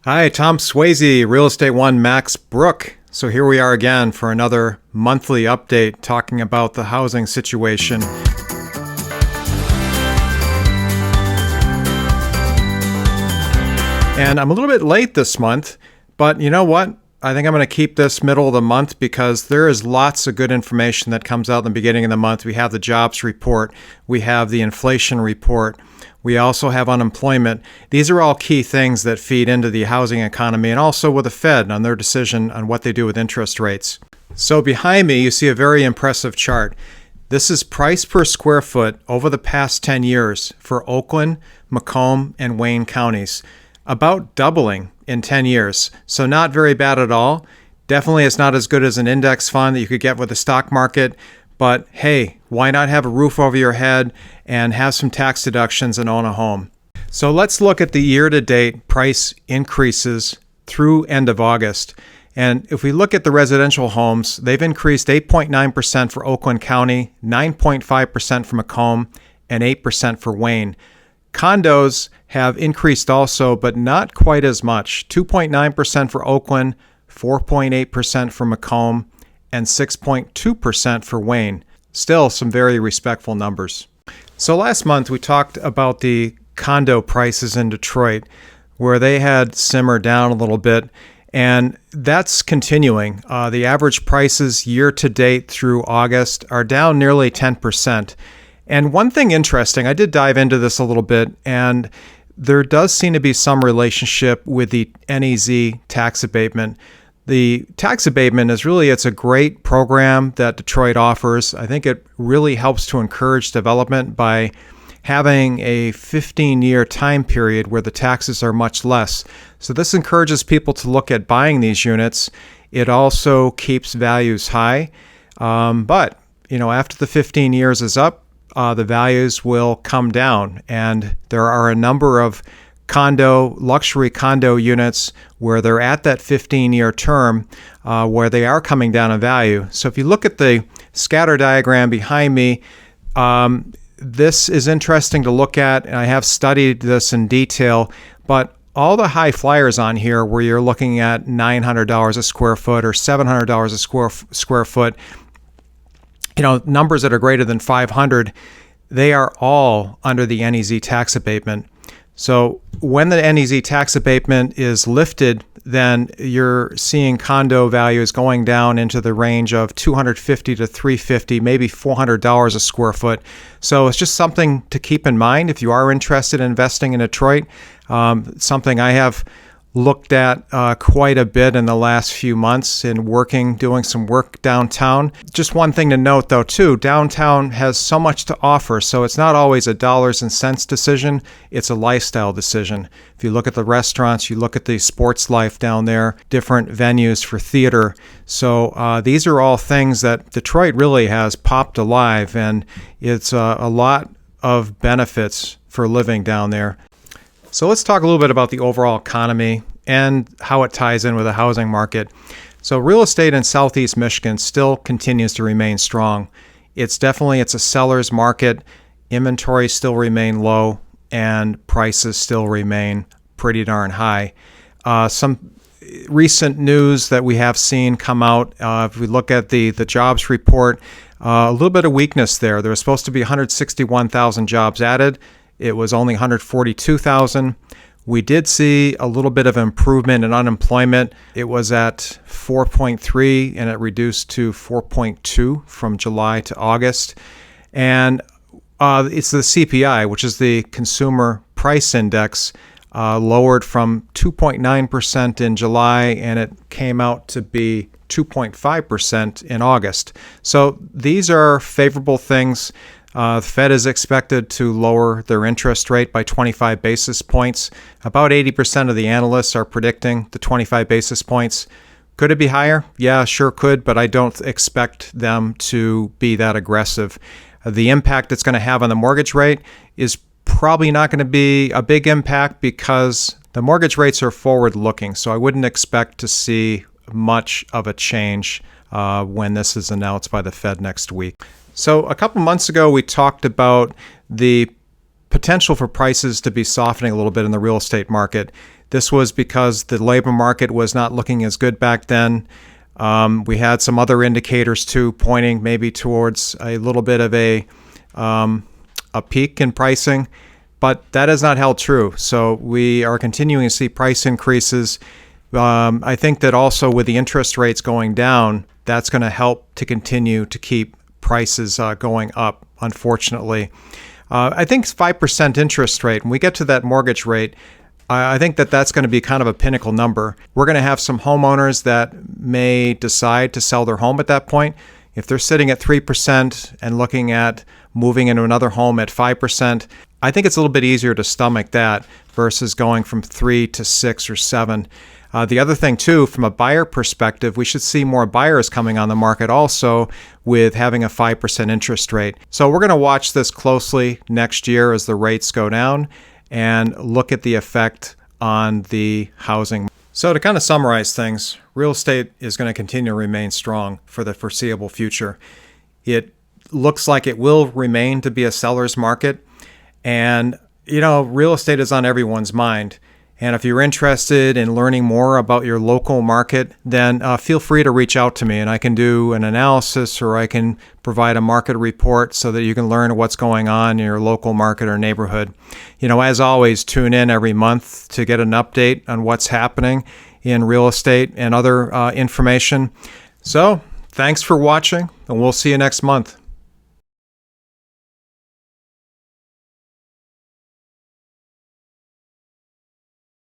Hi, Tom Swasey, Real Estate One Max Brook. So here we are again for another monthly update talking about the housing situation. And I'm a little bit late this month, but you know what? I think I'm going to keep this middle of the month because there is lots of good information that comes out in the beginning of the month. We have the jobs report. We have the inflation report. We also have unemployment. These are all key things that feed into the housing economy and also with the Fed on their decision on what they do with interest rates. So behind me, you see a very impressive chart. This is price per square foot over the past 10 years for Oakland, Macomb, and Wayne counties. About doubling in 10 years. So not very bad at all. Definitely it's not as good as an index fund that you could get with the stock market. But hey, why not have a roof over your head and have some tax deductions and own a home? So let's look at the year-to-date price increases through end of August. And if we look at the residential homes, they've increased 8.9% for Oakland County, 9.5% for Macomb, and 8% for Wayne. Condos have increased also, but not quite as much. 2.9% for Oakland, 4.8% for Macomb, and 6.2% for Wayne. Still some very respectful numbers. So last month we talked about the condo prices in Detroit, where they had simmered down a little bit, and that's continuing. The average prices year to date through August are down nearly 10%. And one thing interesting, I did dive into this a little bit, and there does seem to be some relationship with the NEZ tax abatement. The tax abatement is really, it's a great program that Detroit offers. I think it really helps to encourage development by having a 15-year time period where the taxes are much less. So this encourages people to look at buying these units. It also keeps values high. But after the 15 years is up, the values will come down. And there are a number of luxury condo units where they're at that 15-year term where they are coming down in value. So if you look at the scatter diagram behind me, this is interesting to look at, and I have studied this in detail, but all the high flyers on here where you're looking at $900 a square foot or $700 a square foot, numbers that are greater than 500, they are all under the NEZ tax abatement. So when the NEZ tax abatement is lifted, then you're seeing condo values going down into the range of $250 to $350, maybe $400 a square foot. So it's just something to keep in mind if you are interested in investing in Detroit. Something I have looked at quite a bit in the last few months in doing some work downtown. Just one thing to note though too, downtown has so much to offer, so it's not always a dollars and cents decision, it's a lifestyle decision. If you look at the restaurants, you look at the sports life down there, different venues for theater. So these are all things that Detroit really has popped alive, and it's a lot of benefits for living down there. So let's talk a little bit about the overall economy and how it ties in with the housing market. So real estate in Southeast Michigan still continues to remain strong. It's a seller's market. Inventories still remain low and prices still remain pretty darn high. Some recent news that we have seen come out, if we look at the jobs report, a little bit of weakness there. There was supposed to be 161,000 jobs added. It was only 142,000. We did see a little bit of improvement in unemployment. It was at 4.3 and it reduced to 4.2 from July to August. And it's the CPI, which is the Consumer Price Index, lowered from 2.9% in July, and it came out to be 2.5% in August. So these are favorable things. The Fed is expected to lower their interest rate by 25 basis points. About 80% of the analysts are predicting the 25 basis points. Could it be higher? Yeah, sure could, but I don't expect them to be that aggressive. The impact it's going to have on the mortgage rate is probably not going to be a big impact because the mortgage rates are forward-looking, so I wouldn't expect to see much of a change when this is announced by the Fed next week. So a couple months ago, we talked about the potential for prices to be softening a little bit in the real estate market. This was because the labor market was not looking as good back then. We had some other indicators too pointing maybe towards a little bit of a peak in pricing, but that has not held true. So we are continuing to see price increases. I think that also with the interest rates going down, that's going to help to continue to keep prices going up, unfortunately. I think 5% interest rate, when we get to that mortgage rate, I think that that's going to be kind of a pinnacle number. We're going to have some homeowners that may decide to sell their home at that point. If they're sitting at 3% and looking at moving into another home at 5%, I think it's a little bit easier to stomach that versus going from 3 to 6 or 7. The other thing, too, from a buyer perspective, we should see more buyers coming on the market also with having a 5% interest rate. So we're going to watch this closely next year as the rates go down and look at the effect on the housing. So to kind of summarize things, real estate is going to continue to remain strong for the foreseeable future. It looks like it will remain to be a seller's market. And, real estate is on everyone's mind. And if you're interested in learning more about your local market, then feel free to reach out to me and I can do an analysis or I can provide a market report so that you can learn what's going on in your local market or neighborhood. As always, tune in every month to get an update on what's happening in real estate and other information. So thanks for watching and we'll see you next month.